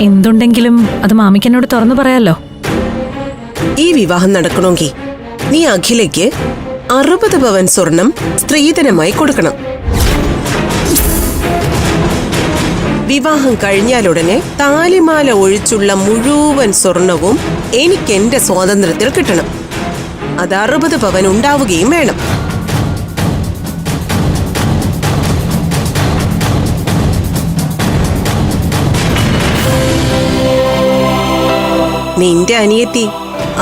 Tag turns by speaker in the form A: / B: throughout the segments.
A: എന്തുണ്ടെങ്കിലും അത് മാമിക്കെന്നോട് തുറന്നു പറയാലോ.
B: ഈ വിവാഹം നടക്കണമെങ്കിൽ നീ അഖിലയ്ക്ക് 60 പവൻ സ്വർണം സ്ത്രീധനമായി കൊടുക്കണം. വിവാഹം കഴിഞ്ഞാലുടനെ താലിമാല ഒഴിച്ചുള്ള മുഴുവൻ സ്വർണവും എനിക്ക് എന്റെ സ്വാതന്ത്ര്യത്തിൽ കിട്ടണം. അത് 60 പവൻ ഉണ്ടാവുകയും വേണം. നിന്റെ അനിയത്തി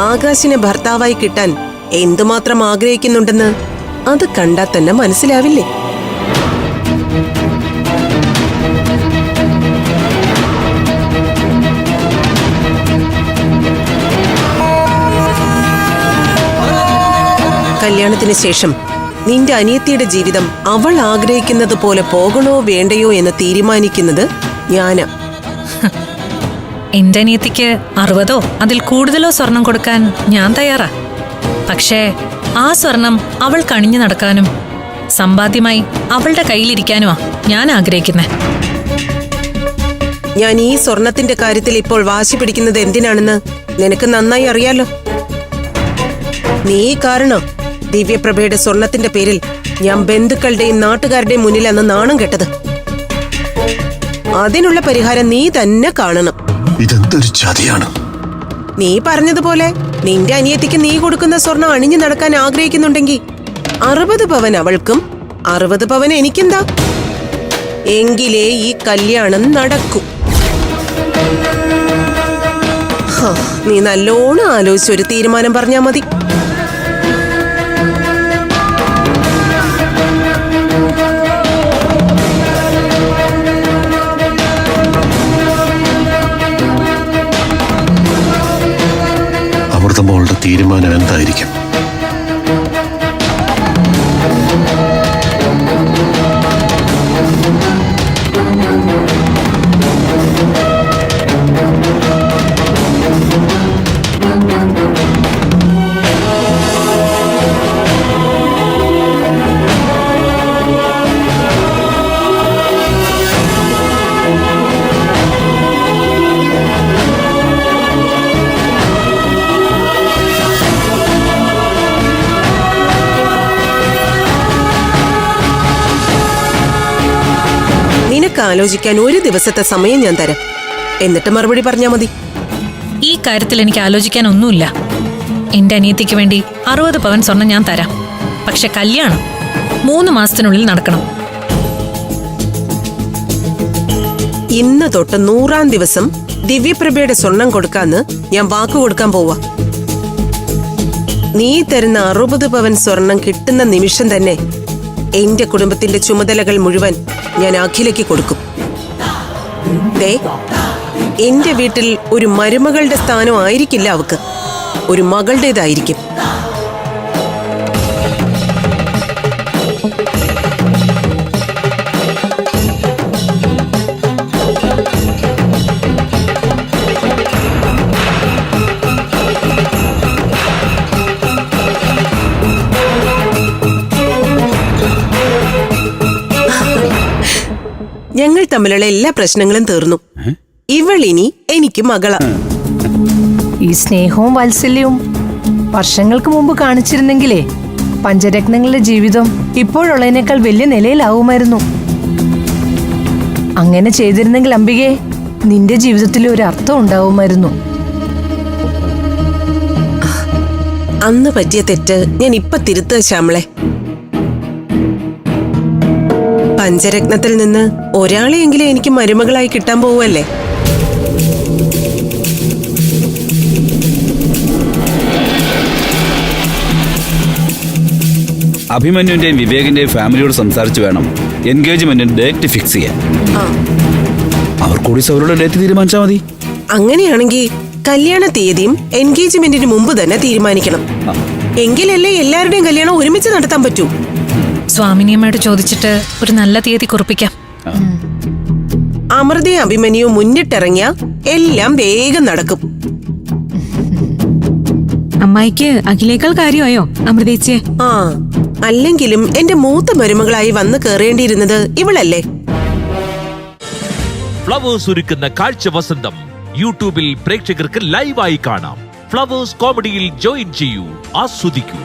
B: ആകാശിനെ ഭർത്താവായി കിട്ടാൻ എന്തുമാത്രം ആഗ്രഹിക്കുന്നുണ്ടെന്ന് അത് കണ്ടാൽ തന്നെ മനസ്സിലാവില്ലേ? കല്യാണത്തിന് ശേഷം നിന്റെ അനിയത്തിയുടെ ജീവിതം അവൾ ആഗ്രഹിക്കുന്നത് പോലെ പോകണോ വേണ്ടയോ എന്ന് തീരുമാനിക്കുന്നത് ഞാനാ.
A: എന്റെ അനിയത്തിക്ക് 60ഓ അതിൽ കൂടുതലോ സ്വർണം കൊടുക്കാൻ ഞാൻ തയ്യാറാ. പക്ഷേ ആ സ്വർണം അവൾ കണിഞ്ഞു നടക്കാനും സമ്പാദ്യമായി അവളുടെ കയ്യിലിരിക്കാനുമാ ഞാൻ ആഗ്രഹിക്കുന്നേ.
B: ഞാൻ ഈ സ്വർണത്തിന്റെ കാര്യത്തിൽ ഇപ്പോൾ വാശി പിടിക്കുന്നത് എന്തിനാണെന്ന് നിനക്ക് നന്നായി അറിയാലോ. നീ കാരണം ദിവ്യപ്രഭയുടെ സ്വർണത്തിന്റെ പേരിൽ ഞാൻ ബന്ധുക്കളുടെയും നാട്ടുകാരുടെയും മുന്നിൽ അന്ന് നാണം കെട്ടത്. അതിനുള്ള പരിഹാരം നീ തന്നെ കാണണം.
C: ഇതെന്തൊരു ചതിയാണ്.
B: നീ പറഞ്ഞതുപോലെ നിന്റെ അനിയത്തിക്ക് നീ കൊടുക്കുന്ന സ്വർണം അണിഞ്ഞു നടക്കാൻ ആഗ്രഹിക്കുന്നുണ്ടെങ്കിൽ 60 പവൻ അവൾക്കും 60 പവൻ എനിക്കെന്താ? എങ്കിലേ ഈ കല്യാണം നടക്കൂ. നീ നല്ലോണം ആലോചിച്ചൊരു തീരുമാനം പറഞ്ഞാ മതി.
C: അമൃതമോളുടെ തീരുമാനം എന്തായിരിക്കും?
B: ആലോചിക്കാൻ ഒരു ദിവസത്തെ സമയം ഞാൻ തരാം. എന്നിട്ട് മറുപടി പറഞ്ഞാ മതി.
A: ഈ കാര്യത്തിൽ എനിക്ക് ആലോചിക്കാൻ ഒന്നുമില്ല. എന്റെ അനിയത്തിക്ക് വേണ്ടി 60 പവൻ സ്വർണം ഞാൻ തരാം. പക്ഷെ കല്യാണം 3 മാസത്തിനുള്ളിൽ നടക്കണം.
B: ഇന്ന് തൊട്ട് 100ാം ദിവസം ദിവ്യപ്രഭയുടെ സ്വർണം കൊടുക്കാന്ന് ഞാൻ വാക്കു കൊടുക്കാൻ പോവാ. നീ തരുന്ന 60 പവൻ സ്വർണം കിട്ടുന്ന നിമിഷം തന്നെ എന്റെ കുടുംബത്തിന്റെ ചുമതലകൾ മുഴുവൻ ഞാൻ അഖിലയ്ക്ക് കൊടുക്കും. എന്റെ വീട്ടിൽ ഒരു മരുമകളുടെ സ്ഥാനം ആയിരിക്കില്ല അവക്ക്, ഒരു മകളുടേതായിരിക്കും. ഞങ്ങൾ തമ്മിലുള്ള എല്ലാ പ്രശ്നങ്ങളും തീർന്നു. ഇവളിനി എനിക്ക് മകളാ.
D: ഈ സ്നേഹവും വാത്സല്യവും വർഷങ്ങൾക്ക് മുമ്പ് കാണിച്ചിരുന്നെങ്കിലേ പഞ്ചരത്നങ്ങളുടെ ജീവിതം ഇപ്പോഴുള്ളതിനേക്കാൾ വലിയ നിലയിലാവുമായിരുന്നു. അങ്ങനെ ചെയ്തിരുന്നെങ്കിൽ അംബികെ, നിന്റെ ജീവിതത്തിൽ ഒരു അർത്ഥം ഉണ്ടാവുമായിരുന്നു.
B: അന്ന് പറ്റിയ തെറ്റ് ഞാൻ ഇപ്പൊ തിരുത്തുക ശ്യാമളെ. പഞ്ചരത്നത്തിൽ നിന്ന് ഒരാളെയെങ്കിലും എനിക്ക് മരുമകളായി കിട്ടാൻ പോവല്ലേ.
E: അഭിമന്യുവിന്റെയും വിവേകിന്റെയും ഫാമിലിയോട് സംസാരിച്ചു വേണം എൻഗേജ്മെന്റിന് ഡേറ്റ് ഫിക്സ് ചെയ്യാൻ. അവർ കൂടി അവരുടെ ഡേറ്റ് തീരുമാനിച്ചാൽ മതി.
B: അങ്ങനെയാണെങ്കിൽ കല്യാണ തീയതിയും എൻഗേജ്മെന്റിന് മുമ്പ് തന്നെ തീരുമാനിക്കണം. എങ്കിലല്ലേ എല്ലാവരുടെയും കല്യാണം ഒരുമിച്ച് നടത്താൻ പറ്റൂ.
A: സ്വാമിനിയമ്മയോട് ചോദിച്ചിട്ട് ഒരു നല്ല തീയതി കുറിപ്പിക്കാം.
B: അമൃതയും അഭിമന്യുവും മുന്നിട്ടിറങ്ങിയ എല്ലാം വേഗം നടക്കും.
F: അമ്മായിക്ക് അഖിലേക്കാൾ കാര്യമായോ അമൃതേച്ചിയെ?
B: അല്ലെങ്കിലും എന്റെ മൂത്ത മരുമകളായി വന്ന് കേറേണ്ടിയിരുന്നത് ഇവളല്ലേ.
G: ഫ്ലവേഴ്സ് ഒരുക്കുന്ന കാഴ്ച വസന്തം യൂട്യൂബിൽ പ്രേക്ഷകർക്ക് ലൈവായി കാണാം. ഫ്ലവേഴ്സ് കോമഡിയിൽ ജോയിൻ ചെയ്യൂ, ആസ്വദിക്കൂ.